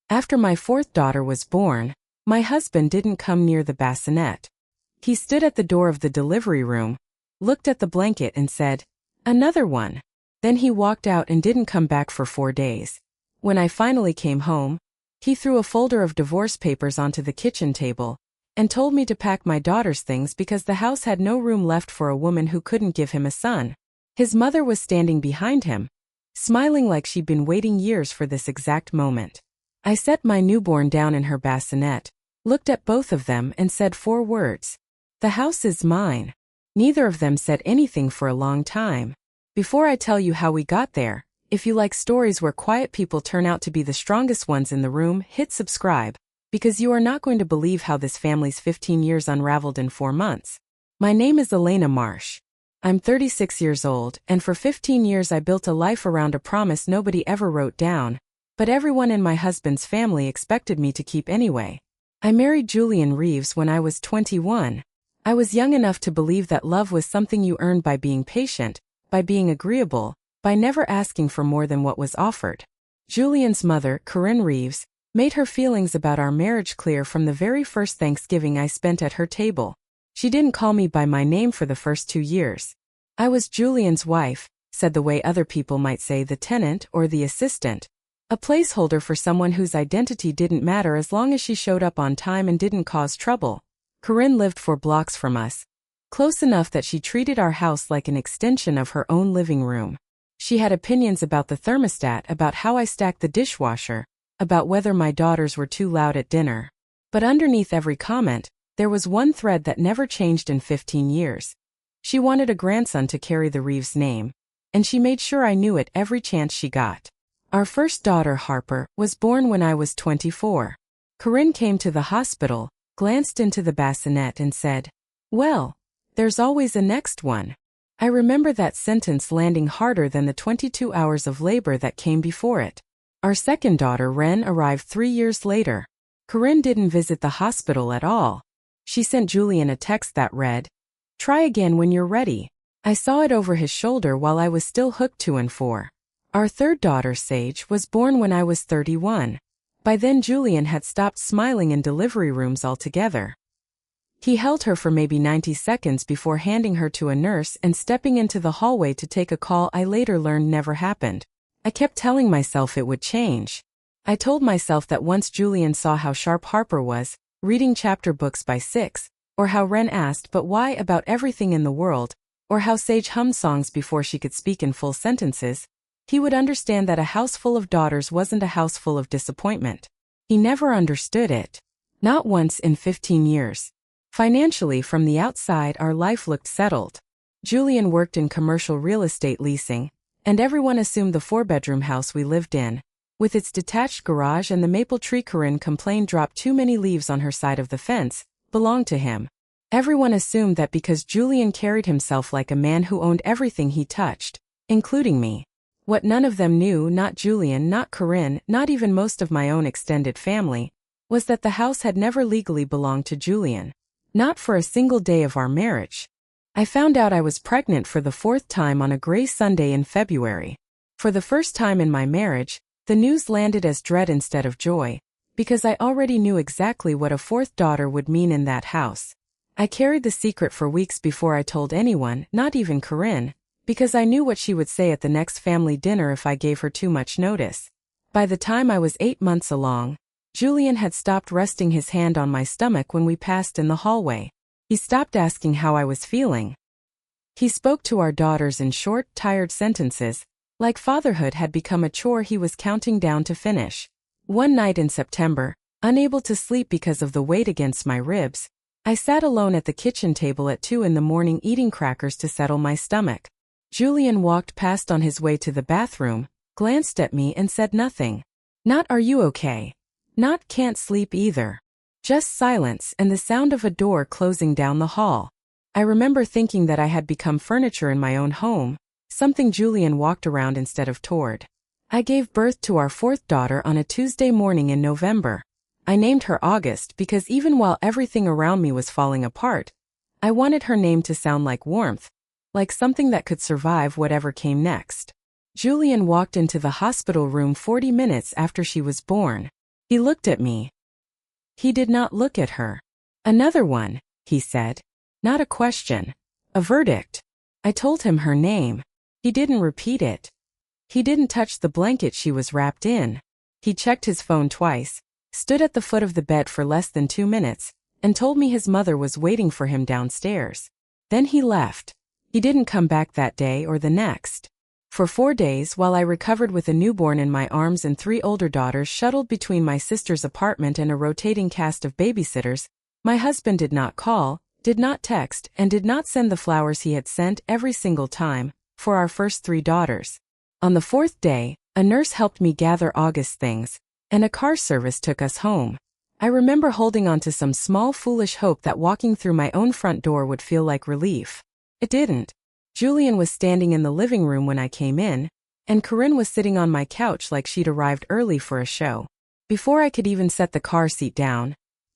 After my fourth daughter was born, my husband didn't come near the bassinet. He stood at the door of the delivery room, looked at the blanket and said, "Another one." Then he walked out and didn't come back for 4 days. When I finally came home, he threw a folder of divorce papers onto the kitchen table and told me to pack my daughter's things because the house had no room left for a woman who couldn't give him a son. His mother was standing behind him, smiling like she'd been waiting years for this exact moment. I set my newborn down in her bassinet, looked at both of them and said 4 words. "The house is mine." Neither of them said anything for a long time. Before I tell you how we got there, if you like stories where quiet people turn out to be the strongest ones in the room, hit subscribe, because you are not going to believe how this family's 15 years unraveled in 4 months. My name is Elena Marsh. I'm 36 years old, and for 15 years I built a life around a promise nobody ever wrote down, but everyone in my husband's family expected me to keep anyway. I married Julian Reeves when I was 21. I was young enough to believe that love was something you earned by being patient, by being agreeable, by never asking for more than what was offered. Julian's mother, Corinne Reeves, made her feelings about our marriage clear from the very first Thanksgiving I spent at her table. She didn't call me by my name for the first 2 years. I was Julian's wife, said the way other people might say the tenant or the assistant, a placeholder for someone whose identity didn't matter as long as she showed up on time and didn't cause trouble. Corinne lived 4 blocks from us, close enough that she treated our house like an extension of her own living room. She had opinions about the thermostat, about how I stacked the dishwasher, about whether my daughters were too loud at dinner. But underneath every comment, there was one thread that never changed in 15 years. She wanted a grandson to carry the Reeves name, and she made sure I knew it every chance she got. Our first daughter, Harper, was born when I was 24. Corinne came to the hospital, glanced into the bassinet and said, "Well, there's always a next one." I remember that sentence landing harder than the 22 hours of labor that came before it. Our second daughter, Ren, arrived 3 years later. Corinne didn't visit the hospital at all. She sent Julian a text that read, "Try again when you're ready." I saw it over his shoulder while I was still hooked to and for. Our third daughter, Sage, was born when I was 31. By then Julian had stopped smiling in delivery rooms altogether. He held her for maybe 90 seconds before handing her to a nurse and stepping into the hallway to take a call I later learned never happened. I kept telling myself it would change. I told myself that once Julian saw how sharp Harper was, reading chapter books by 6, or how Ren asked "but why" about everything in the world, or how Sage hummed songs before she could speak in full sentences, he would understand that a house full of daughters wasn't a house full of disappointment. He never understood it. Not once in 15 years. Financially, from the outside, our life looked settled. Julian worked in commercial real estate leasing, and everyone assumed the 4-bedroom house we lived in, with its detached garage and the maple tree Corinne complained dropped too many leaves on her side of the fence, belonged to him. Everyone assumed that because Julian carried himself like a man who owned everything he touched, including me. What none of them knew, not Julian, not Corinne, not even most of my own extended family, was that the house had never legally belonged to Julian. Not for a single day of our marriage. I found out I was pregnant for the 4th time on a gray Sunday in February. For the first time in my marriage, the news landed as dread instead of joy, because I already knew exactly what a 4th daughter would mean in that house. I carried the secret for weeks before I told anyone, not even Corinne, because I knew what she would say at the next family dinner if I gave her too much notice. By the time I was 8 months along, Julian had stopped resting his hand on my stomach when we passed in the hallway. He stopped asking how I was feeling. He spoke to our daughters in short, tired sentences, like fatherhood had become a chore he was counting down to finish. One night in September, unable to sleep because of the weight against my ribs, I sat alone at the kitchen table at 2 in the morning eating crackers to settle my stomach. Julian walked past on his way to the bathroom, glanced at me and said nothing. Not "Are you okay?" Not "Can't sleep either." Just silence and the sound of a door closing down the hall. I remember thinking that I had become furniture in my own home, something Julian walked around instead of toward. I gave birth to our 4th daughter on a Tuesday morning in November. I named her August because even while everything around me was falling apart, I wanted her name to sound like warmth, like something that could survive whatever came next. Julian walked into the hospital room 40 minutes after she was born. He looked at me. He did not look at her. Another one, he said. Not a question. A verdict. I told him her name. He didn't repeat it. He didn't touch the blanket she was wrapped in. He checked his phone twice, stood at the foot of the bed for less than 2 minutes, and told me his mother was waiting for him downstairs. Then he left. He didn't come back that day or the next. For 4 days, while I recovered with a newborn in my arms and 3 older daughters shuttled between my sister's apartment and a rotating cast of babysitters, my husband did not call, did not text, and did not send the flowers he had sent every single time, for our first 3 daughters. On the 4th day, a nurse helped me gather August's things, and a car service took us home. I remember holding on to some small foolish hope that walking through my own front door would feel like relief. It didn't. Julian was standing in the living room when I came in, and Corinne was sitting on my couch like she'd arrived early for a show. Before I could even set the car seat down,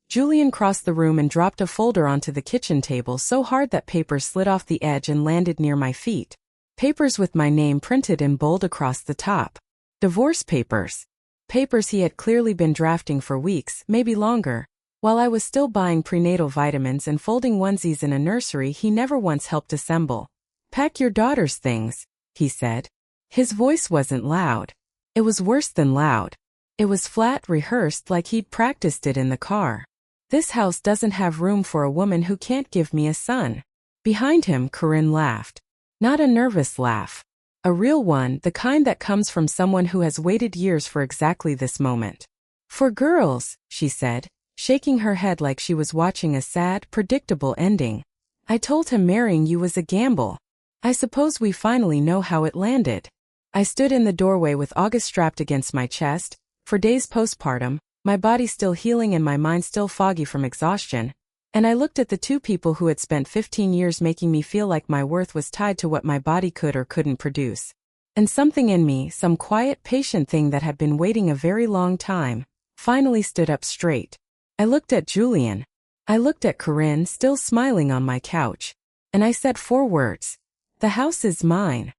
Julian crossed the room and dropped a folder onto the kitchen table so hard that papers slid off the edge and landed near my feet. Papers with my name printed in bold across the top. Divorce papers. Papers he had clearly been drafting for weeks, maybe longer, while I was still buying prenatal vitamins and folding onesies in a nursery he never once helped assemble. "Pack your daughter's things," he said. His voice wasn't loud. It was worse than loud. It was flat, rehearsed, like he'd practiced it in the car. "This house doesn't have room for a woman who can't give me a son." Behind him, Corinne laughed. Not a nervous laugh. A real one, the kind that comes from someone who has waited years for exactly this moment. "For girls," she said, shaking her head like she was watching a sad, predictable ending. "I told him marrying you was a gamble. I suppose we finally know how it landed." I stood in the doorway with August strapped against my chest, for days postpartum, my body still healing and my mind still foggy from exhaustion, and I looked at the 2 people who had spent 15 years making me feel like my worth was tied to what my body could or couldn't produce. And something in me, some quiet, patient thing that had been waiting a very long time, finally stood up straight. I looked at Julian. I looked at Corinne still smiling on my couch. And I said 4 words. "The house is mine."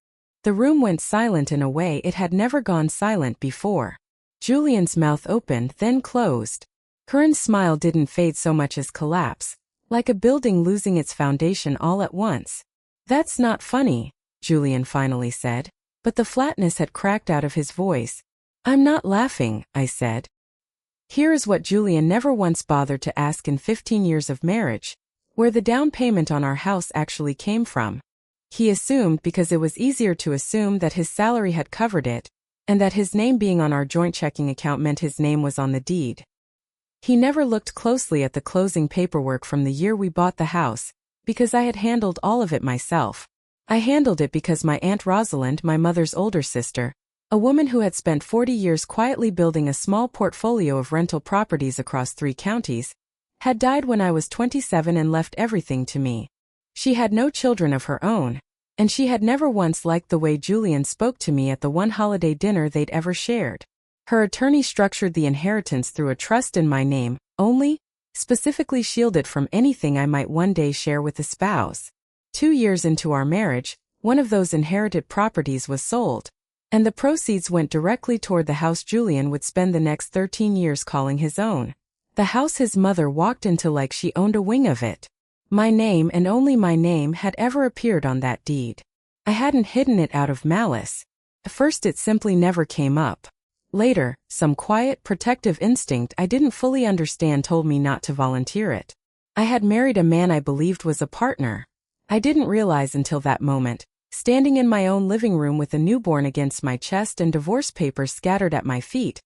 The room went silent in a way it had never gone silent before. Julian's mouth opened, then closed. Corinne's smile didn't fade so much as collapse, like a building losing its foundation all at once. "That's not funny," Julian finally said, but the flatness had cracked out of his voice. "I'm not laughing," I said. Here is what Julian never once bothered to ask in 15 years of marriage: where the down payment on our house actually came from. He assumed because it was easier to assume that his salary had covered it, and that his name being on our joint checking account meant his name was on the deed. He never looked closely at the closing paperwork from the year we bought the house, because I had handled all of it myself. I handled it because my Aunt Rosalind, my mother's older sister, a woman who had spent 40 years quietly building a small portfolio of rental properties across 3 counties, had died when I was 27 and left everything to me. She had no children of her own, and she had never once liked the way Julian spoke to me at the one holiday dinner they'd ever shared. Her attorney structured the inheritance through a trust in my name, only, specifically shielded from anything I might one day share with a spouse. 2 years into our marriage, one of those inherited properties was sold, and the proceeds went directly toward the house Julian would spend the next 13 years calling his own. The house his mother walked into like she owned a wing of it. My name and only my name had ever appeared on that deed. I hadn't hidden it out of malice. At first it simply never came up. Later, some quiet, protective instinct I didn't fully understand told me not to volunteer it. I had married a man I believed was a partner. I didn't realize until that moment, standing in my own living room with a newborn against my chest and divorce papers scattered at my feet,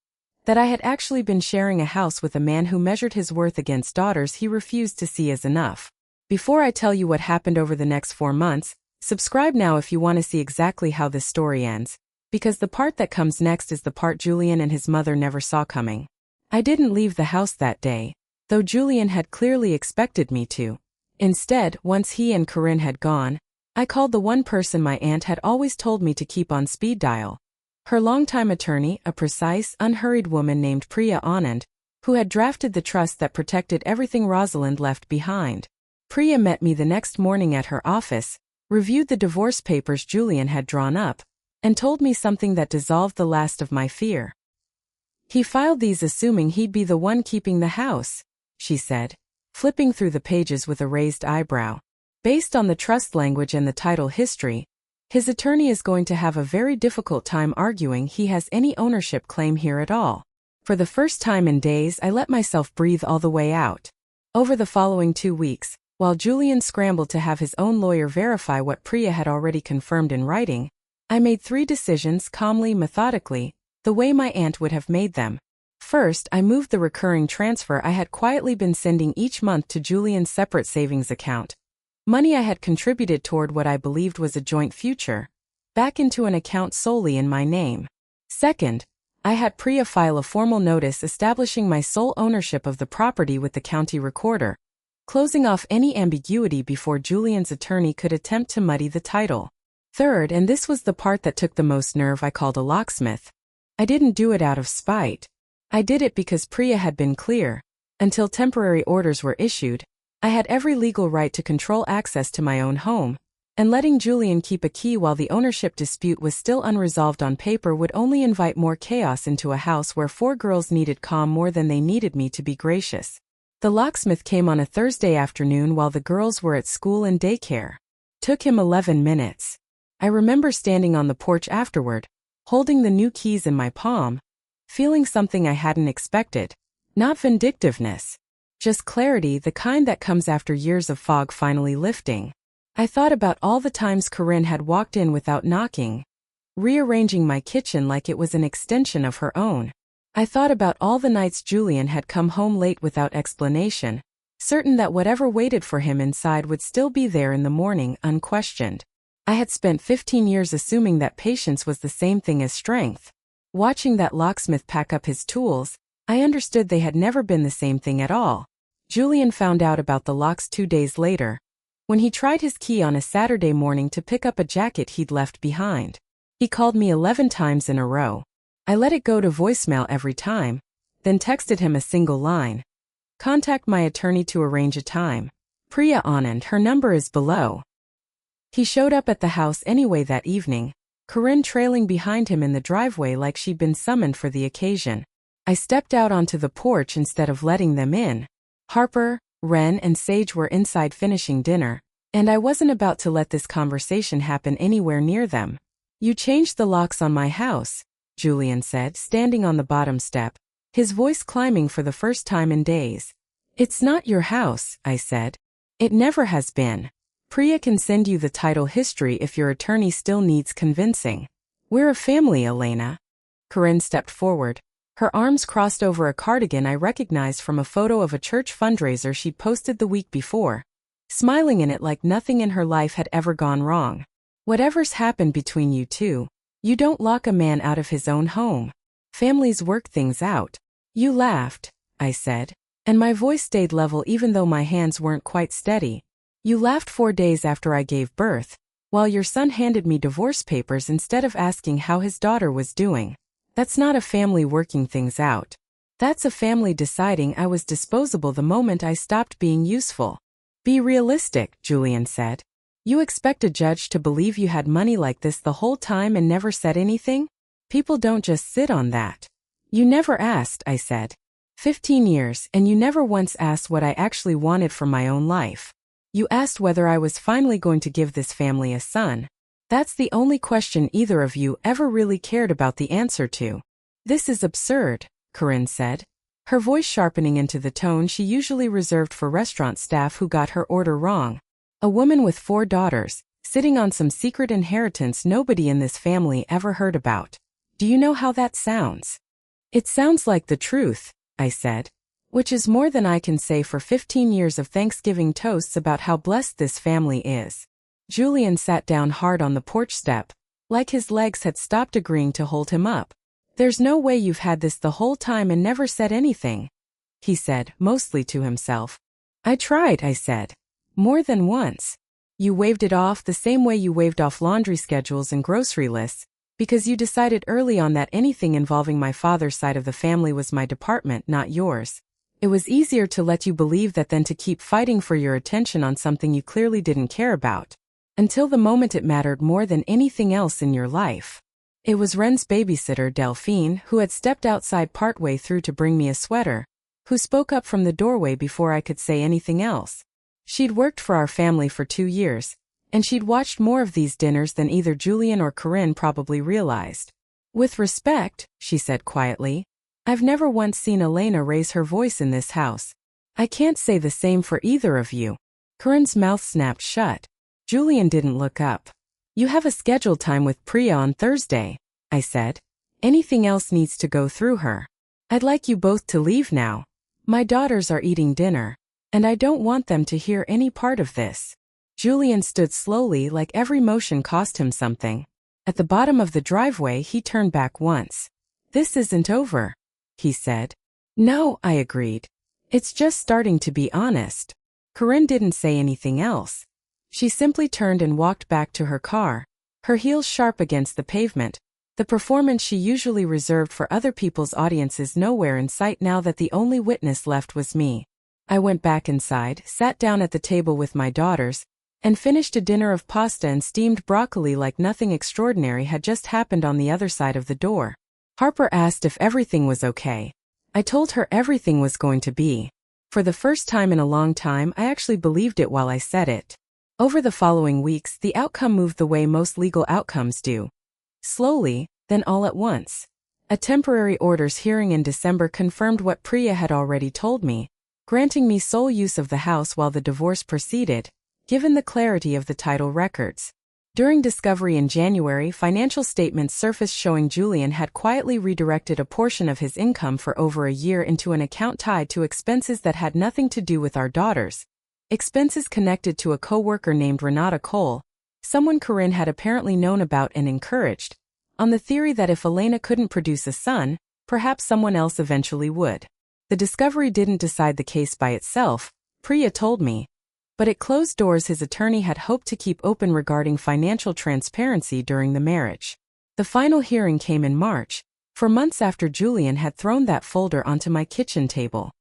that I had actually been sharing a house with a man who measured his worth against daughters he refused to see as enough. Before I tell you what happened over the next 4 months, subscribe now if you want to see exactly how this story ends, because the part that comes next is the part Julian and his mother never saw coming. I didn't leave the house that day, though Julian had clearly expected me to. Instead, once he and Corinne had gone, I called the one person my aunt had always told me to keep on speed dial. Her longtime attorney, a precise, unhurried woman named Priya Anand, who had drafted the trust that protected everything Rosalind left behind. Priya met me the next morning at her office, reviewed the divorce papers Julian had drawn up, and told me something that dissolved the last of my fear. He filed these assuming he'd be the one keeping the house, she said, flipping through the pages with a raised eyebrow. Based on the trust language and the title history, his attorney is going to have a very difficult time arguing he has any ownership claim here at all. For the first time in days, I let myself breathe all the way out. Over the following 2 weeks, while Julian scrambled to have his own lawyer verify what Priya had already confirmed in writing, I made 3 decisions calmly, methodically, the way my aunt would have made them. First, I moved the recurring transfer I had quietly been sending each month to Julian's separate savings account, money I had contributed toward what I believed was a joint future, back into an account solely in my name. Second, I had Priya file a formal notice establishing my sole ownership of the property with the county recorder, closing off any ambiguity before Julian's attorney could attempt to muddy the title. Third, and this was the part that took the most nerve, I called a locksmith. I didn't do it out of spite. I did it because Priya had been clear. Until temporary orders were issued, I had every legal right to control access to my own home, and letting Julian keep a key while the ownership dispute was still unresolved on paper would only invite more chaos into a house where 4 girls needed calm more than they needed me to be gracious. The locksmith came on a Thursday afternoon while the girls were at school and daycare. Took him 11 minutes. I remember standing on the porch afterward, holding the new keys in my palm, feeling something I hadn't expected. Not vindictiveness. Just clarity, the kind that comes after years of fog finally lifting. I thought about all the times Corinne had walked in without knocking, rearranging my kitchen like it was an extension of her own. I thought about all the nights Julian had come home late without explanation, certain that whatever waited for him inside would still be there in the morning, unquestioned. I had spent 15 years assuming that patience was the same thing as strength. Watching that locksmith pack up his tools, I understood they had never been the same thing at all. Julian found out about the locks 2 days later, when he tried his key on a Saturday morning to pick up a jacket he'd left behind. He called me 11 times in a row. I let it go to voicemail every time, then texted him a single line. Contact my attorney to arrange a time. Priya Anand, her number is below. He showed up at the house anyway that evening, Corinne trailing behind him in the driveway like she'd been summoned for the occasion. I stepped out onto the porch instead of letting them in. Harper, Ren, and Sage were inside finishing dinner, and I wasn't about to let this conversation happen anywhere near them. You changed the locks on my house, Julian said, standing on the bottom step, his voice climbing for the first time in days. It's not your house, I said. It never has been. Priya can send you the title history if your attorney still needs convincing. We're a family, Elena. Corinne stepped forward, her arms crossed over a cardigan I recognized from a photo of a church fundraiser she'd posted the week before, smiling in it like nothing in her life had ever gone wrong. Whatever's happened between you two, you don't lock a man out of his own home. Families work things out. You laughed, I said, and my voice stayed level even though my hands weren't quite steady. You laughed 4 days after I gave birth, while your son handed me divorce papers instead of asking how his daughter was doing. That's not a family working things out. That's a family deciding I was disposable the moment I stopped being useful. Be realistic, Julian said. You expect a judge to believe you had money like this the whole time and never said anything? People don't just sit on that. You never asked, I said. 15 years, and you never once asked what I actually wanted from my own life. You asked whether I was finally going to give this family a son. That's the only question either of you ever really cared about the answer to. This is absurd, Corinne said, her voice sharpening into the tone she usually reserved for restaurant staff who got her order wrong. A woman with 4 daughters, sitting on some secret inheritance nobody in this family ever heard about. Do you know how that sounds? It sounds like the truth, I said. Which is more than I can say for 15 years of Thanksgiving toasts about how blessed this family is. Julian sat down hard on the porch step, like his legs had stopped agreeing to hold him up. There's no way you've had this the whole time and never said anything, he said, mostly to himself. I tried, I said. More than once. You waved it off the same way you waved off laundry schedules and grocery lists, because you decided early on that anything involving my father's side of the family was my department, not yours. It was easier to let you believe that than to keep fighting for your attention on something you clearly didn't care about, until the moment it mattered more than anything else in your life. It was Ren's babysitter, Delphine, who had stepped outside partway through to bring me a sweater, who spoke up from the doorway before I could say anything else. She'd worked for our family for 2 years, and she'd watched more of these dinners than either Julian or Corinne probably realized. With respect, she said quietly, I've never once seen Elena raise her voice in this house. I can't say the same for either of you. Corinne's mouth snapped shut. Julian didn't look up. You have a scheduled time with Priya on Thursday, I said. Anything else needs to go through her. I'd like you both to leave now. My daughters are eating dinner, and I don't want them to hear any part of this. Julian stood slowly, like every motion cost him something. At the bottom of the driveway, he turned back once. This isn't over, he said. No, I agreed. It's just starting, to be honest. Corinne didn't say anything else. She simply turned and walked back to her car, her heels sharp against the pavement, the performance she usually reserved for other people's audiences nowhere in sight now that the only witness left was me. I went back inside, sat down at the table with my daughters, and finished a dinner of pasta and steamed broccoli like nothing extraordinary had just happened on the other side of the door. Harper asked if everything was okay. I told her everything was going to be. For the first time in a long time, I actually believed it while I said it. Over the following weeks, the outcome moved the way most legal outcomes do. Slowly, then all at once. A temporary orders hearing in December confirmed what Priya had already told me, granting me sole use of the house while the divorce proceeded, given the clarity of the title records. During discovery in January, financial statements surfaced showing Julian had quietly redirected a portion of his income for over a year into an account tied to expenses that had nothing to do with our daughters. Expenses connected to a co-worker named Renata Cole, someone Corinne had apparently known about and encouraged, on the theory that if Elena couldn't produce a son, perhaps someone else eventually would. The discovery didn't decide the case by itself, Priya told me, but it closed doors his attorney had hoped to keep open regarding financial transparency during the marriage. The final hearing came in March, for months after Julian had thrown that folder onto my kitchen table.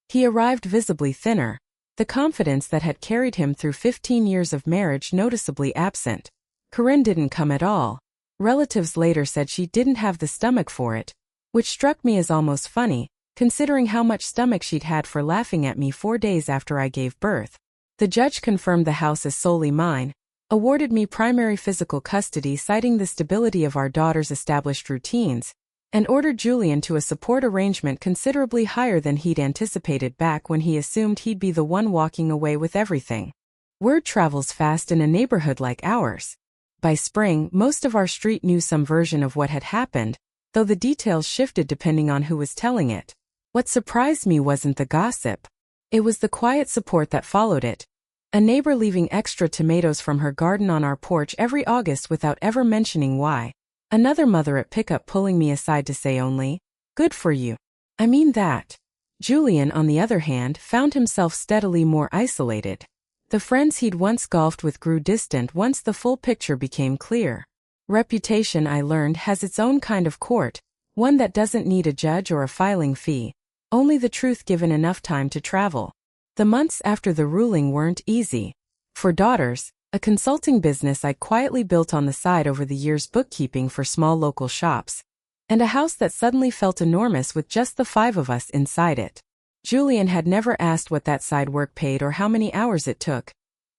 He arrived visibly thinner, the confidence that had carried him through 15 years of marriage noticeably absent. Corinne didn't come at all. Relatives later said she didn't have the stomach for it, which struck me as almost funny, considering how much stomach she'd had for laughing at me 4 days after I gave birth. The judge confirmed the house as solely mine, awarded me primary physical custody citing the stability of our daughter's established routines, and ordered Julian to a support arrangement considerably higher than he'd anticipated back when he assumed he'd be the one walking away with everything. Word travels fast in a neighborhood like ours. By spring, most of our street knew some version of what had happened, though the details shifted depending on who was telling it. What surprised me wasn't the gossip. It was the quiet support that followed it. A neighbor leaving extra tomatoes from her garden on our porch every August without ever mentioning why. Another mother at pickup pulling me aside to say only, "Good for you. I mean that." Julian, on the other hand, found himself steadily more isolated. The friends he'd once golfed with grew distant once the full picture became clear. Reputation, I learned, has its own kind of court, one that doesn't need a judge or a filing fee, only the truth given enough time to travel. The months after the ruling weren't easy. For daughters, a consulting business I quietly built on the side over the years, bookkeeping for small local shops, and a house that suddenly felt enormous with just the 5 of us inside it. Julian had never asked what that side work paid or how many hours it took.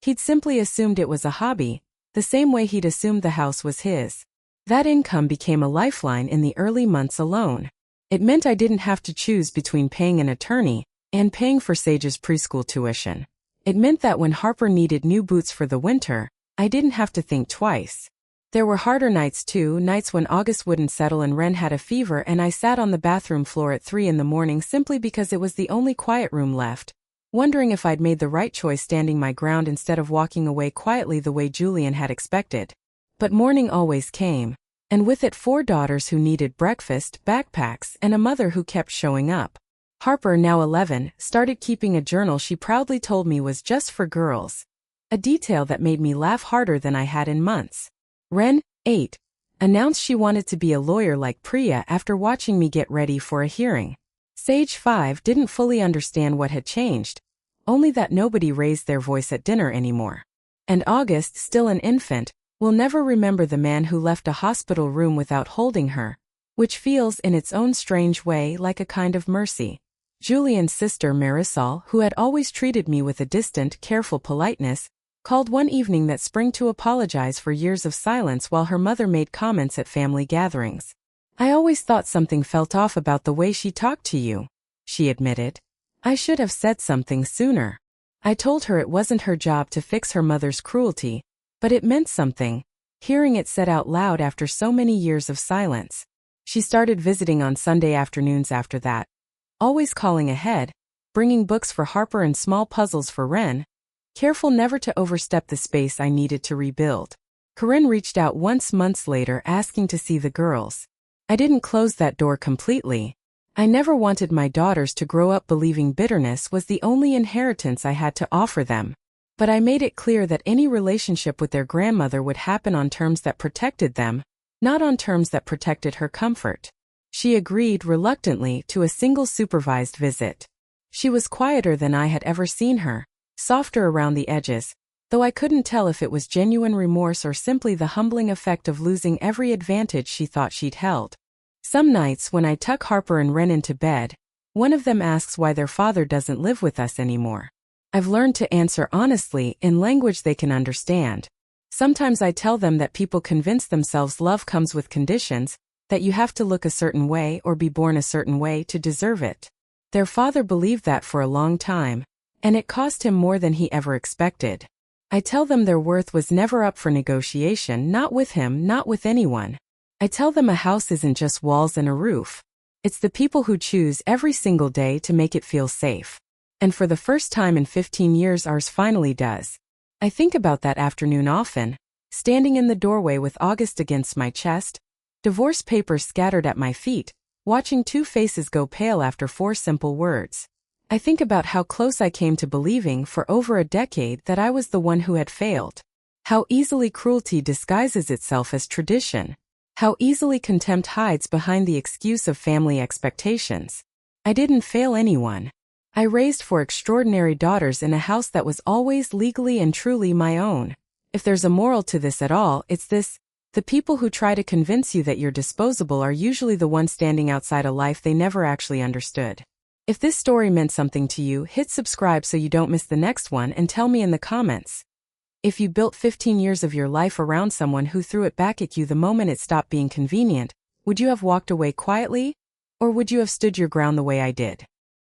He'd simply assumed it was a hobby, the same way he'd assumed the house was his. That income became a lifeline in the early months alone. It meant I didn't have to choose between paying an attorney and paying for Sage's preschool tuition. It meant that when Harper needed new boots for the winter, I didn't have to think twice. There were harder nights too, nights when August wouldn't settle and Ren had a fever and I sat on the bathroom floor at 3 in the morning simply because it was the only quiet room left, wondering if I'd made the right choice standing my ground instead of walking away quietly the way Julian had expected. But morning always came, and with it 4 daughters who needed breakfast, backpacks, and a mother who kept showing up. Harper, now 11, started keeping a journal she proudly told me was just for girls. A detail that made me laugh harder than I had in months. Ren, 8, announced she wanted to be a lawyer like Priya after watching me get ready for a hearing. Sage, 5, didn't fully understand what had changed, only that nobody raised their voice at dinner anymore. And August, still an infant, will never remember the man who left a hospital room without holding her, which feels in its own strange way like a kind of mercy. Julian's sister Marisol, who had always treated me with a distant, careful politeness, called one evening that spring to apologize for years of silence while her mother made comments at family gatherings. "I always thought something felt off about the way she talked to you," she admitted. "I should have said something sooner." I told her it wasn't her job to fix her mother's cruelty, but it meant something, hearing it said out loud after so many years of silence. She started visiting on Sunday afternoons after that, always calling ahead, bringing books for Harper and small puzzles for Ren, careful never to overstep the space I needed to rebuild. Corinne reached out once months later asking to see the girls. I didn't close that door completely. I never wanted my daughters to grow up believing bitterness was the only inheritance I had to offer them. But I made it clear that any relationship with their grandmother would happen on terms that protected them, not on terms that protected her comfort. She agreed reluctantly to a single supervised visit. She was quieter than I had ever seen her, softer around the edges, though I couldn't tell if it was genuine remorse or simply the humbling effect of losing every advantage she thought she'd held. Some nights when I tuck Harper and Ren into bed, one of them asks why their father doesn't live with us anymore. I've learned to answer honestly in language they can understand. Sometimes I tell them that people convince themselves love comes with conditions, that you have to look a certain way or be born a certain way to deserve it. Their father believed that for a long time, and it cost him more than he ever expected. I tell them their worth was never up for negotiation, not with him, not with anyone. I tell them a house isn't just walls and a roof. It's the people who choose every single day to make it feel safe. And for the first time in 15 years ours finally does. I think about that afternoon often, standing in the doorway with August against my chest, divorce papers scattered at my feet, watching two faces go pale after 4 simple words. I think about how close I came to believing for over a decade that I was the one who had failed. How easily cruelty disguises itself as tradition. How easily contempt hides behind the excuse of family expectations. I didn't fail anyone. I raised 4 extraordinary daughters in a house that was always legally and truly my own. If there's a moral to this at all, it's this: the people who try to convince you that you're disposable are usually the ones standing outside a life they never actually understood. If this story meant something to you, hit subscribe so you don't miss the next one and tell me in the comments. If you built 15 years of your life around someone who threw it back at you the moment it stopped being convenient, would you have walked away quietly? Or would you have stood your ground the way I did?